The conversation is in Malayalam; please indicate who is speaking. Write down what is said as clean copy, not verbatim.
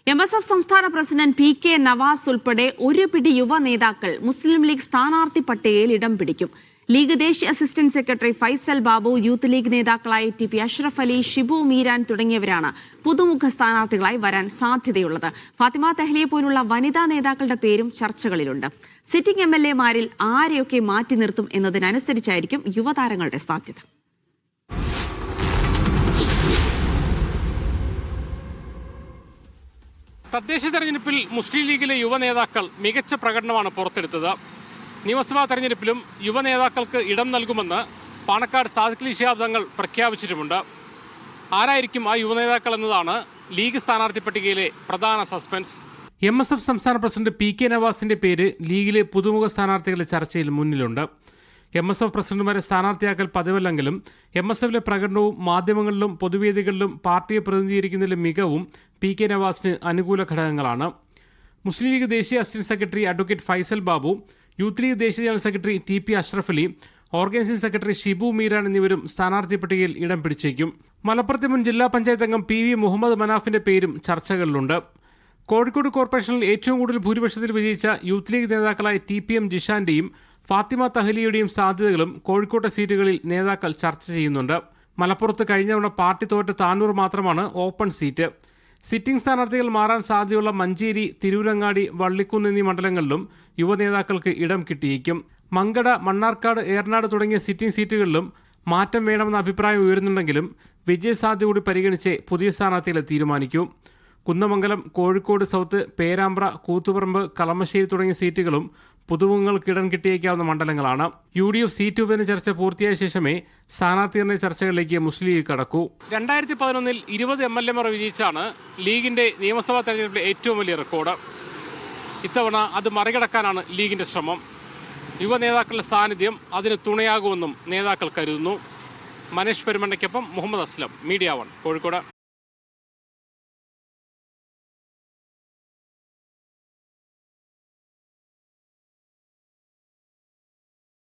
Speaker 1: MSF സംസ്ഥാന പ്രസിഡന്റ് PK നവാസ് ഉൾപ്പെടെ ഒരു പിടി യുവ നേതാക്കൾ മുസ്ലിം ലീഗ് സ്ഥാനാർത്ഥി പട്ടികയിൽ ഇടം പിടിക്കും. ലീഗ് ദേശീയ assistant secretary Faisal Babu, Youth league നേതാക്കളായ TP അഷ്റഫ് അലി, ഷിബു മീരാൻ തുടങ്ങിയവരാണ് പുതുമുഖ സ്ഥാനാർത്ഥികളായി വരാൻ സാധ്യതയുള്ളത്. ഫാത്തിമ തെഹ്ലിയെ പോലുള്ള വനിതാ നേതാക്കളുടെ പേരും ചർച്ചകളിലുണ്ട്. സിറ്റിംഗ് MLA-മാരിൽ ആരെയൊക്കെ മാറ്റി നിർത്തും എന്നതിനനുസരിച്ചായിരിക്കും യുവതാരങ്ങളുടെ സാധ്യത.
Speaker 2: തദ്ദേശ തെരഞ്ഞെടുപ്പിൽ മുസ്ലിം ലീഗിലെ യുവ നേതാക്കൾ മികച്ച പ്രകടനമാണ് പുറത്തെടുത്തത്. നിയമസഭാ തെരഞ്ഞെടുപ്പിലും യുവ നേതാക്കൾക്ക് ഇടം നൽകുമെന്ന് പാണക്കാട് സാദിഖ് അലി ശിഹാബ് തങ്ങൾ പ്രഖ്യാപിച്ചിട്ടുമുണ്ട്. ആരായിരിക്കും ആ യുവ നേതാക്കൾ എന്നതാണ് ലീഗ് സ്ഥാനാർത്ഥി പട്ടികയിലെ പ്രധാന സസ്പെൻസ്. MSF സംസ്ഥാന പ്രസിഡന്റ് PK നവാസിന്റെ പേര് ലീഗിലെ പുതുമുഖ സ്ഥാനാർത്ഥികളുടെ ചർച്ചയിൽ മുന്നിലുണ്ട്. MSF പ്രസിഡന്റുമാരെ സ്ഥാനാർത്ഥിയാക്കൽ പതിവല്ലെങ്കിലും MSFിലെ പ്രകടനവും മാധ്യമങ്ങളിലും പൊതുവേദികളിലും പാർട്ടിയെ പ്രതിനിധീകരിക്കുന്നതിലെ മികവും PK നവാസിന് അനുകൂല ഘടകങ്ങളാണ്. മുസ്ലിം ലീഗ് ദേശീയ assistant secretary advocate Faisal Babu, Youth League ദേശീയ general secretary TP Ashraf Ali, organising secretary Shibu Meeran എന്നിവരും സ്ഥാനാർത്ഥി പട്ടികയിൽ ഇടം പിടിച്ചേക്കും. മലപ്പുറത്തെ മുൻ ജില്ലാ പഞ്ചായത്ത് അംഗം PV മുഹമ്മദ് മനാഫിന്റെ പേരും ചർച്ചകളിലുണ്ട്. കോഴിക്കോട് കോർപ്പറേഷനിൽ ഏറ്റവും കൂടുതൽ ഭൂരിപക്ഷത്തിൽ വിജയിച്ച യൂത്ത് ലീഗ് നേതാക്കളായ TPM ജിഷാന്റെയും ഫാത്തിമ തഹ്ലിയുടെയും സാധ്യതകളും കോഴിക്കോട്ടെ സീറ്റുകളിൽ നേതാക്കൾ ചർച്ച ചെയ്യുന്നുണ്ട്. മലപ്പുറത്ത് കഴിഞ്ഞ തവണ പാർട്ടി തോറ്റ താനൂർ മാത്രമാണ് ഓപ്പൺ സീറ്റ്. സിറ്റിംഗ് സ്ഥാനാർത്ഥികൾ മാറാൻ സാധ്യതയുള്ള മഞ്ചേരി, തിരൂരങ്ങാടി, വള്ളിക്കുന്ന് എന്നീ മണ്ഡലങ്ങളിലും യുവ നേതാക്കൾക്ക് ഇടം കിട്ടിയേക്കും. മങ്കട, മണ്ണാർക്കാട്, ഏറനാട് തുടങ്ങിയ സിറ്റിംഗ് സീറ്റുകളിലും മാറ്റം വേണമെന്ന അഭിപ്രായം ഉയരുന്നുണ്ടെങ്കിലും വിജയസാധ്യത കൂടി പരിഗണിച്ച് പുതിയ സ്ഥാനാർത്ഥികളെ തീരുമാനിക്കൂ. കുന്നമംഗലം, കോഴിക്കോട് സൗത്ത്, പേരാമ്പ്ര, കൂത്തുപറമ്പ്, കളമശ്ശേരി തുടങ്ങിയ സീറ്റുകളും പുതുമുഖങ്ങൾക്ക് ഇടം കിട്ടിയേക്കാവുന്ന മണ്ഡലങ്ങളാണ്. UDF സീറ്റ് ഉപന ചർച്ച പൂർത്തിയായ ശേഷമേ സ്ഥാനാർത്ഥി ചർച്ചകളിലേക്ക് മുസ്ലിം ലീഗ് കടക്കൂ. 2011 20 MLA-മാർ വിജയിച്ചാണ് ലീഗിന്റെ നിയമസഭാ തെരഞ്ഞെടുപ്പിലെ ഏറ്റവും വലിയ റെക്കോർഡ്. ഇത്തവണ അത് മറികടക്കാനാണ് ലീഗിന്റെ ശ്രമം. യുവ നേതാക്കളുടെ സാന്നിധ്യം അതിന് തുണയാകുമെന്നും നേതാക്കൾ കരുതുന്നു. മനേഷ് പെരുമണ്ണയ്ക്കൊപ്പം മുഹമ്മദ് അസ്ലം, മീഡിയ 1, കോഴിക്കോട്.